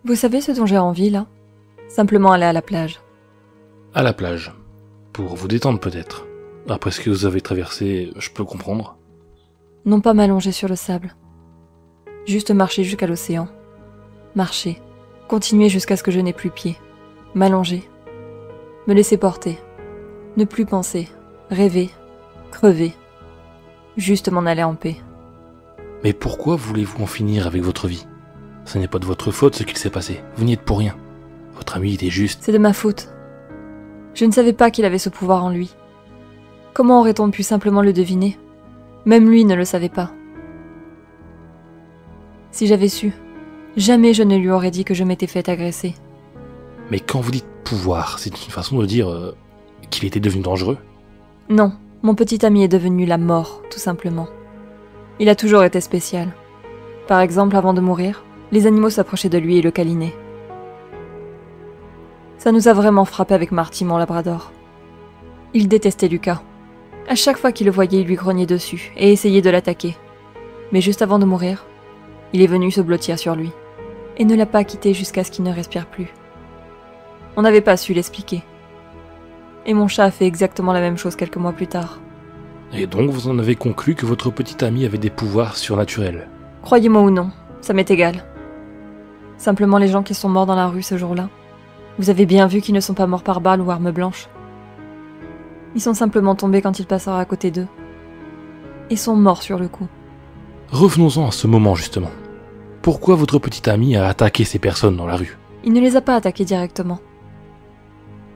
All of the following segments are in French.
Vous savez ce dont j'ai envie, là? Simplement aller à la plage. À la plage. Pour vous détendre peut-être. Après ce que vous avez traversé, je peux comprendre. Non pas m'allonger sur le sable. Juste marcher jusqu'à l'océan. Marcher. Continuer jusqu'à ce que je n'ai plus pied. M'allonger. Me laisser porter. Ne plus penser. Rêver. Crever. Juste m'en aller en paix. Mais pourquoi voulez-vous en finir avec votre vie? Ce n'est pas de votre faute ce qu'il s'est passé. Vous n'y êtes pour rien. Votre ami était juste... C'est de ma faute. Je ne savais pas qu'il avait ce pouvoir en lui. Comment aurait-on pu simplement le deviner? Même lui ne le savait pas. Si j'avais su, jamais je ne lui aurais dit que je m'étais fait agresser. Mais quand vous dites pouvoir, c'est une façon de dire qu'il était devenu dangereux? Non, mon petit ami est devenu la mort, tout simplement. Il a toujours été spécial. Par exemple, avant de mourir, les animaux s'approchaient de lui et le câlinaient. Ça nous a vraiment frappé avec Marty, mon labrador. Il détestait Lucas. À chaque fois qu'il le voyait, il lui grognait dessus et essayait de l'attaquer. Mais juste avant de mourir, il est venu se blottir sur lui et ne l'a pas quitté jusqu'à ce qu'il ne respire plus. On n'avait pas su l'expliquer. Et mon chat a fait exactement la même chose quelques mois plus tard. Et donc vous en avez conclu que votre petit ami avait des pouvoirs surnaturels? Croyez-moi ou non, ça m'est égal. Simplement les gens qui sont morts dans la rue ce jour-là, vous avez bien vu qu'ils ne sont pas morts par balle ou arme blanche. Ils sont simplement tombés quand ils passèrent à côté d'eux. Et sont morts sur le coup. Revenons-en à ce moment justement. Pourquoi votre petit ami a attaqué ces personnes dans la rue? Il ne les a pas attaqués directement.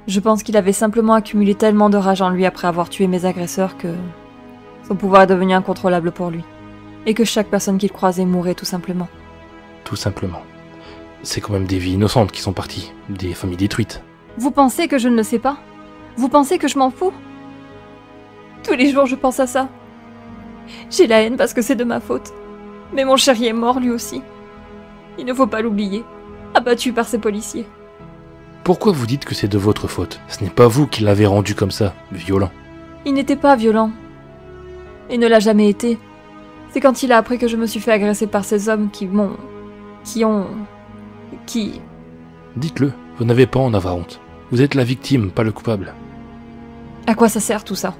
Je pense qu'il avait simplement accumulé tellement de rage en lui après avoir tué mes agresseurs que son pouvoir est devenu incontrôlable pour lui. Et que chaque personne qu'il croisait mourait tout simplement. Tout simplement. C'est quand même des vies innocentes qui sont parties, des familles détruites. Vous pensez que je ne le sais pas? Vous pensez que je m'en fous? Tous les jours je pense à ça. J'ai la haine parce que c'est de ma faute. Mais mon chéri est mort lui aussi. Il ne faut pas l'oublier. Abattu par ces policiers. Pourquoi vous dites que c'est de votre faute? Ce n'est pas vous qui l'avez rendu comme ça, violent. Il n'était pas violent. Et ne l'a jamais été. C'est quand il a appris que je me suis fait agresser par ces hommes qui ont... Dites-le, vous n'avez pas à en avoir honte. Vous êtes la victime, pas le coupable. À quoi ça sert tout ça?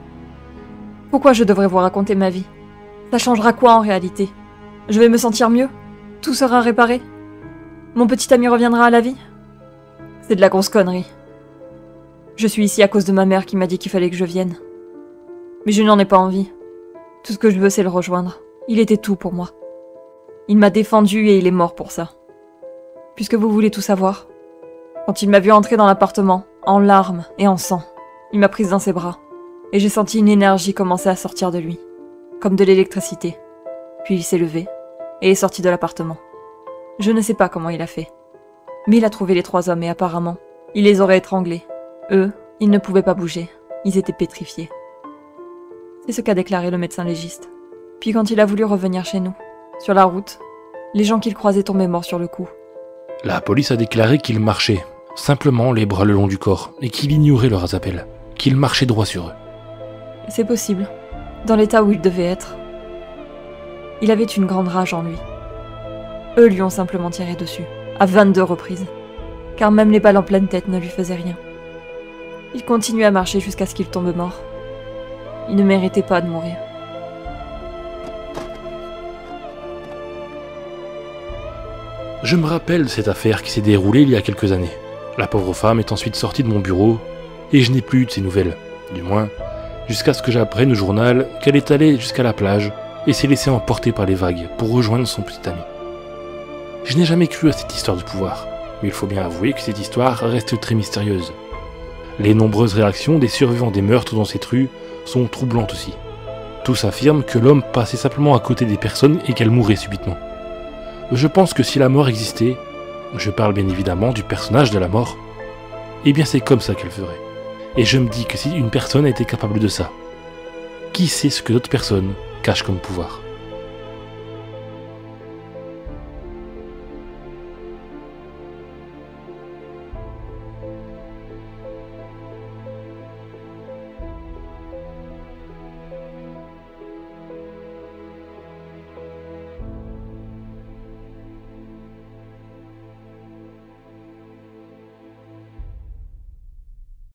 Pourquoi je devrais vous raconter ma vie? Ça changera quoi en réalité? Je vais me sentir mieux? Tout sera réparé? Mon petit ami reviendra à la vie? C'est de la grosse connerie. Je suis ici à cause de ma mère qui m'a dit qu'il fallait que je vienne. Mais je n'en ai pas envie. Tout ce que je veux, c'est le rejoindre. Il était tout pour moi. Il m'a défendu et il est mort pour ça. Puisque vous voulez tout savoir, quand il m'a vu entrer dans l'appartement, en larmes et en sang, il m'a prise dans ses bras. Et j'ai senti une énergie commencer à sortir de lui. Comme de l'électricité. Puis il s'est levé et est sorti de l'appartement. Je ne sais pas comment il a fait. Mais il a trouvé les 3 hommes et apparemment, il les aurait étranglés. Eux, ils ne pouvaient pas bouger. Ils étaient pétrifiés. C'est ce qu'a déclaré le médecin légiste. Puis quand il a voulu revenir chez nous, sur la route, les gens qu'il croisait tombaient morts sur le coup. La police a déclaré qu'il marchait, simplement les bras le long du corps, et qu'il ignorait leurs appels, qu'il marchait droit sur eux. C'est possible, dans l'état où il devait être. Il avait une grande rage en lui. Eux lui ont simplement tiré dessus, à 22 reprises, car même les balles en pleine tête ne lui faisaient rien. Il continuait à marcher jusqu'à ce qu'il tombe mort. Il ne méritait pas de mourir. Je me rappelle de cette affaire qui s'est déroulée il y a quelques années. La pauvre femme est ensuite sortie de mon bureau, et je n'ai plus eu de ses nouvelles, du moins, jusqu'à ce que j'apprenne au journal qu'elle est allée jusqu'à la plage et s'est laissée emporter par les vagues pour rejoindre son petit ami. Je n'ai jamais cru à cette histoire de pouvoir, mais il faut bien avouer que cette histoire reste très mystérieuse. Les nombreuses réactions des survivants des meurtres dans cette rue sont troublantes aussi. Tous affirment que l'homme passait simplement à côté des personnes et qu'elle mourait subitement. Je pense que si la mort existait, je parle bien évidemment du personnage de la mort, eh bien c'est comme ça qu'elle ferait. Et je me dis que si une personne était capable de ça, qui sait ce que d'autres personnes cachent comme pouvoir?